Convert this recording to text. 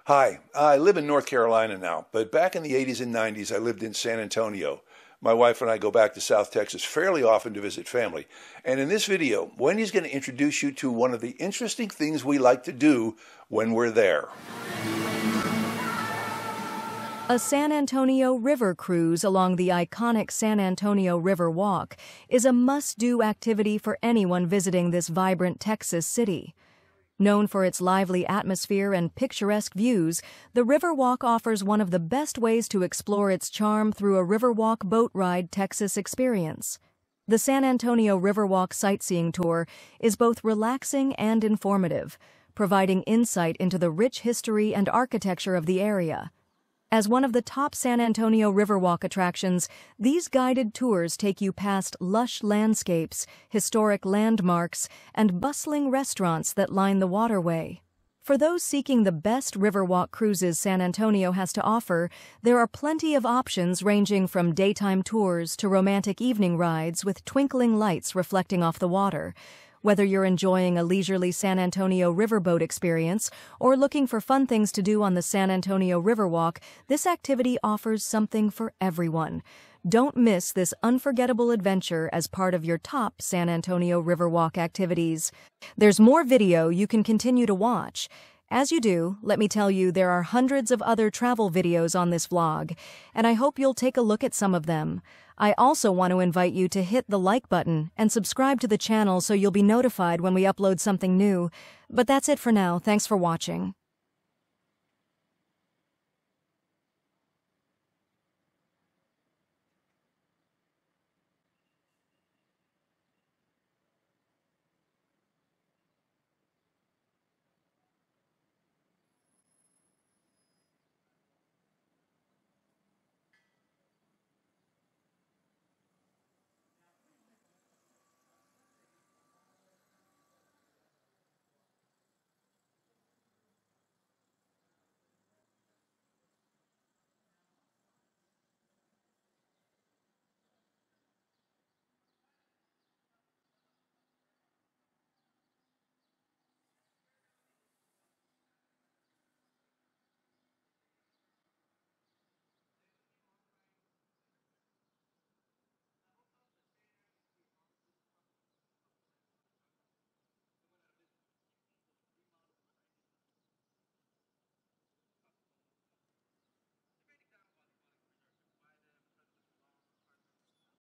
Hi, I live in North Carolina now, but back in the 80s and 90s, I lived in San Antonio. My wife and I go back to South Texas fairly often to visit family. And in this video, Wendy's going to introduce you to one of the interesting things we like to do when we're there. A San Antonio River cruise along the iconic San Antonio River Walk is a must-do activity for anyone visiting this vibrant Texas city. Known for its lively atmosphere and picturesque views, the Riverwalk offers one of the best ways to explore its charm through a Riverwalk Boat Ride Texas experience. The San Antonio Riverwalk sightseeing tour is both relaxing and informative, providing insight into the rich history and architecture of the area. As one of the top San Antonio Riverwalk attractions, these guided tours take you past lush landscapes, historic landmarks, and bustling restaurants that line the waterway. For those seeking the best Riverwalk cruises San Antonio has to offer, there are plenty of options ranging from daytime tours to romantic evening rides with twinkling lights reflecting off the water. Whether you're enjoying a leisurely San Antonio riverboat experience or looking for fun things to do on the San Antonio Riverwalk, this activity offers something for everyone. Don't miss this unforgettable adventure as part of your top San Antonio Riverwalk activities. There's more video you can continue to watch. As you do, let me tell you there are hundreds of other travel videos on this vlog, and I hope you'll take a look at some of them. I also want to invite you to hit the like button and subscribe to the channel so you'll be notified when we upload something new. But that's it for now. Thanks for watching.